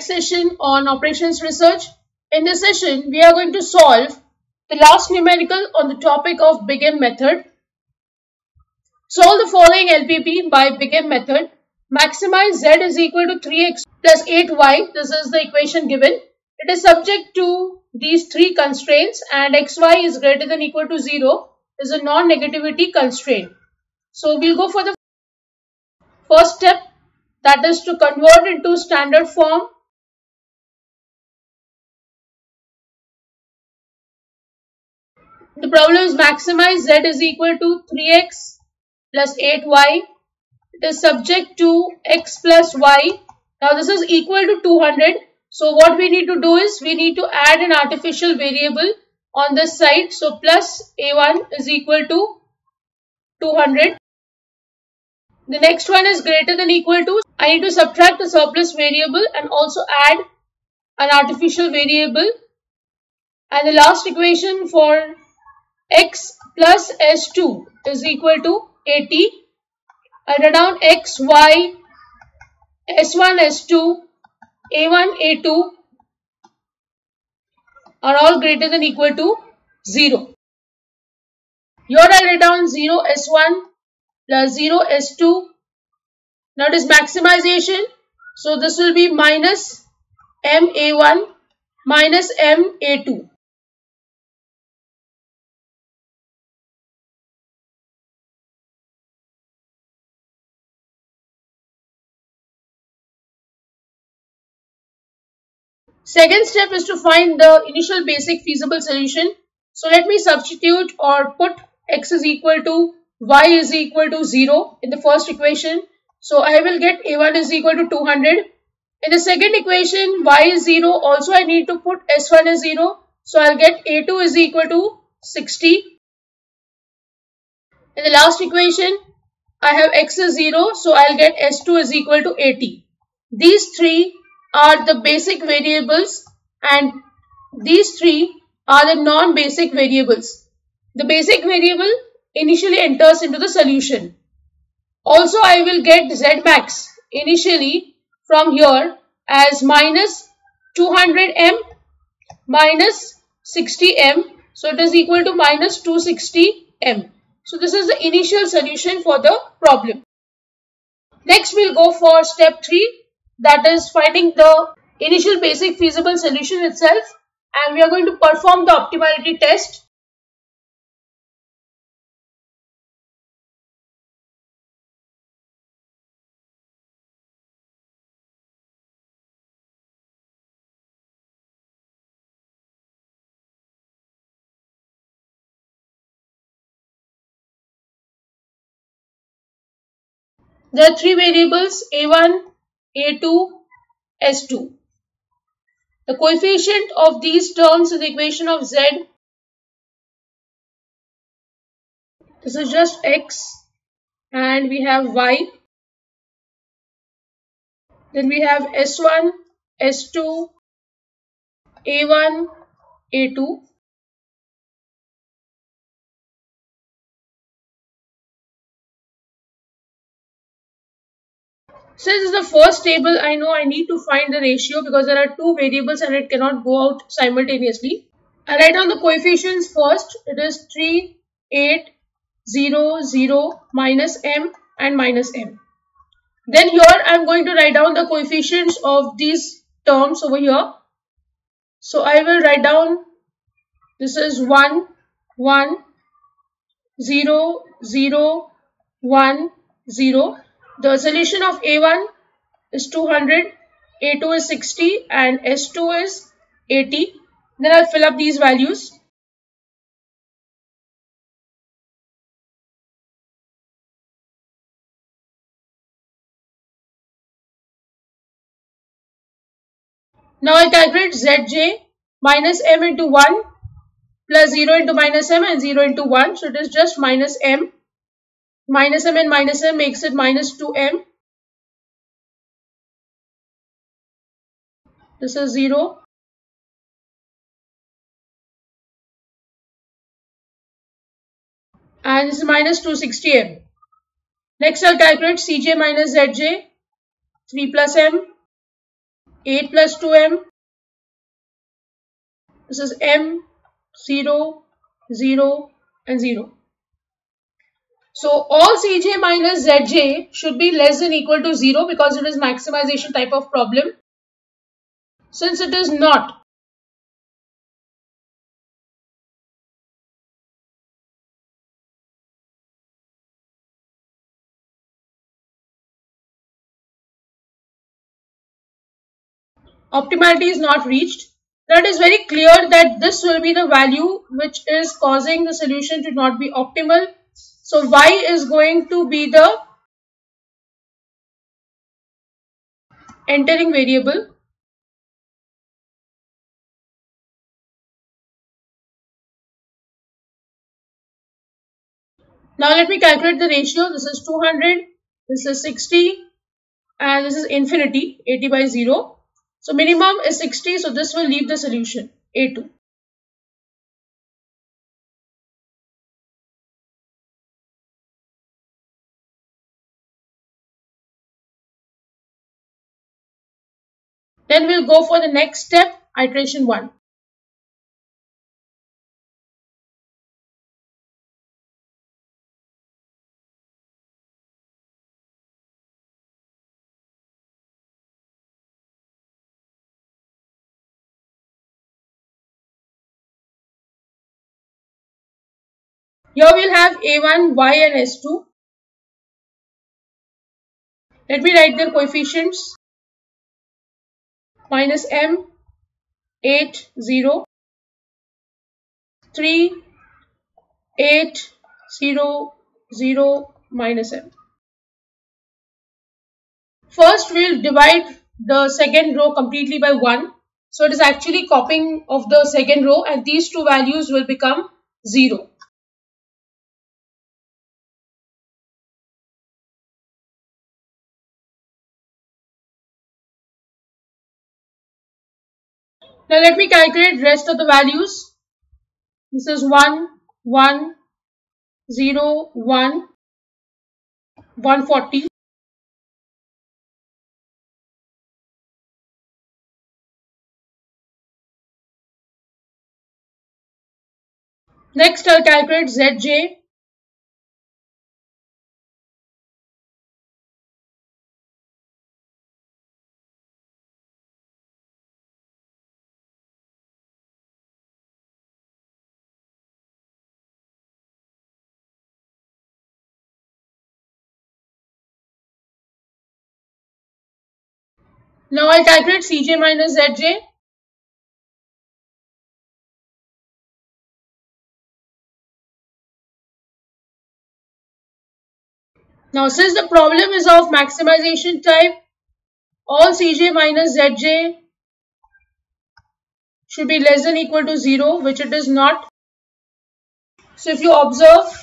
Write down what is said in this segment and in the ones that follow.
next session on operations research. In this session, we are going to solve the last numerical on the topic of Big M method. Solve the following LPP by Big M method. Maximize Z is equal to 3x plus 8y. This is the equation given. It is subject to these three constraints and xy is greater than or equal to 0 is a non-negativity constraint. So we'll go for the first step, that is to convert into standard form. The problem is maximize Z is equal to 3x plus 8y. It is subject to x plus y. Now this is equal to 200. So what we need to do is we need to add an artificial variable on this side. So plus a1 is equal to 200. The next one is greater than or equal to. I need to subtract the surplus variable and also add an artificial variable. And the last equation for x plus s2 is equal to 80. I write down x, y, s1, s2, a1, a2 are all greater than or equal to 0. Here I write down 0 s1 plus 0 s2. Now it is maximization. So this will be minus m a1 minus m a2. Second step is to find the initial basic feasible solution. So let me substitute or put x is equal to y is equal to 0 in the first equation. So I will get a1 is equal to 200. In the second equation, y is 0. Also I need to put s1 is 0. So I'll get a2 is equal to 60. In the last equation, I have x is 0. So I'll get s2 is equal to 80. These three are the basic variables and these three are the non-basic variables. The basic variable initially enters into the solution. Also, I will get Z max initially from here as minus 200m minus 60m. So it is equal to minus 260m. So this is the initial solution for the problem. Next, we'll go for step 3. That is finding the initial basic feasible solution itself, and we are going to perform the optimality test. There are three variables a1, a2, s2. The coefficient of these terms in the equation of z, this is just x, and we have y. Then we have s1, s2, a1, a2. Since this is the first table, I know I need to find the ratio because there are two variables and it cannot go out simultaneously. I write down the coefficients first. It is 3, 8, 0, 0, minus m and minus m. Then here I am going to write down the coefficients of these terms over here. So I will write down, this is 1, 1, 0, 0, 1, 0. The solution of A1 is 200, A2 is 60 and S2 is 80. Then I'll fill up these values. Now I calculate Zj minus m into 1 plus 0 into minus m and 0 into 1. So it is just minus m. Minus m and minus m makes it minus 2m. This is 0. And this is minus 260m. Next I'll calculate Cj minus Zj. 3 plus m 8 plus 2m. This is m, 0, 0 and 0. So all Cj minus Zj should be less than equal to 0 because it is maximization type of problem. Since it is not, optimality is not reached, that is very clear that this will be the value which is causing the solution to not be optimal. So y is going to be the entering variable. Now let me calculate the ratio. This is 200, this is 60 and this is infinity, 80 by 0. So minimum is 60, so this will leave the solution, A2. Then we'll go for the next step, iteration 1. Here we'll have A1, Y and S2. Let me write their coefficients. Minus M, 8, 0, 3, 8, 0, 0, minus M. First we'll divide the second row completely by 1. So it is actually copying of the second row and these two values will become 0. Now let me calculate rest of the values. This is 1, 1, 0, 1, 140. Next I'll calculate Zj. Now I'll calculate Cj minus Zj. Now since the problem is of maximization type, all Cj minus Zj should be less than equal to 0, which it is not. So if you observe,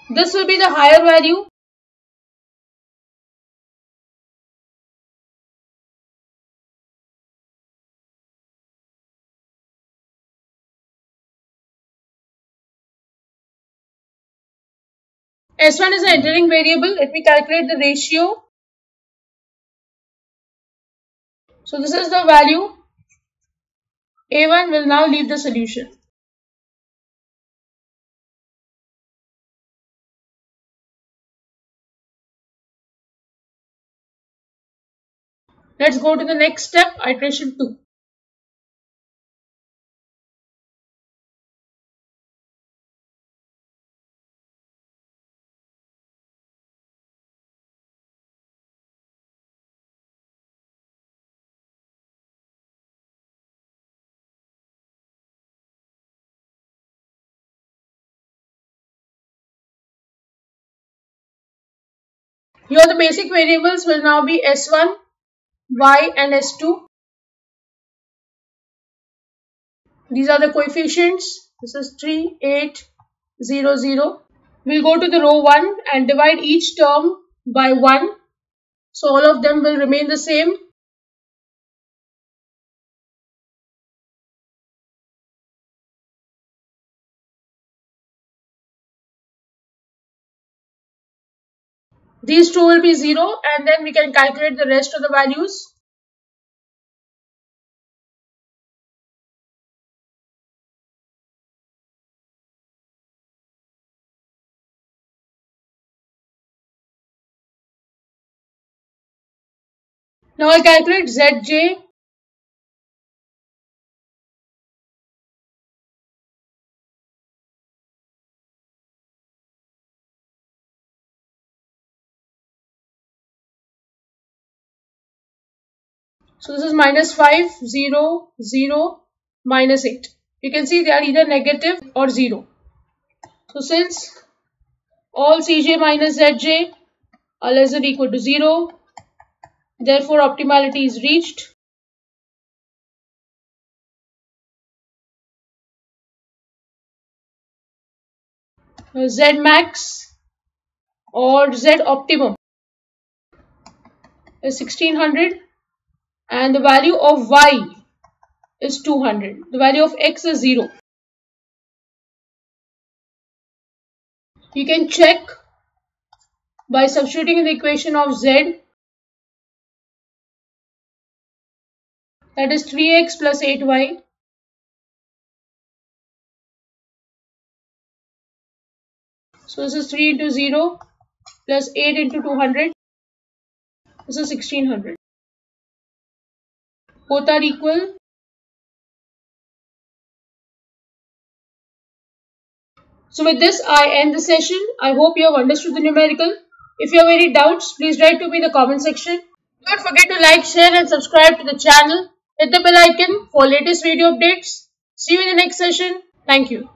this will be the higher value. S1 is an entering variable. Let me calculate the ratio. So this is the value. A1 will now leave the solution. Let's go to the next step, iteration 2. Here the basic variables will now be S1, Y and S2. These are the coefficients. This is 3, 8, 0, 0. We'll go to the row 1 and divide each term by 1. So all of them will remain the same. These two will be 0 and then we can calculate the rest of the values. Now I calculate Zj. So this is minus 5, 0, 0, minus 8. You can see they are either negative or 0. So since all Cj minus Zj are less than or equal to 0, therefore optimality is reached. Z max or Z optimum is 1600 and the value of y is 200. The value of x is 0. You can check by substituting in the equation of z, that is 3x plus 8y. So this is 3 into 0 plus 8 into 200. This is 1600. Both are equal. So with this, I end the session. I hope you have understood the numerical. If you have any doubts, please write to me in the comment section. Don't forget to like, share and subscribe to the channel. Hit the bell icon for latest video updates. See you in the next session. Thank you.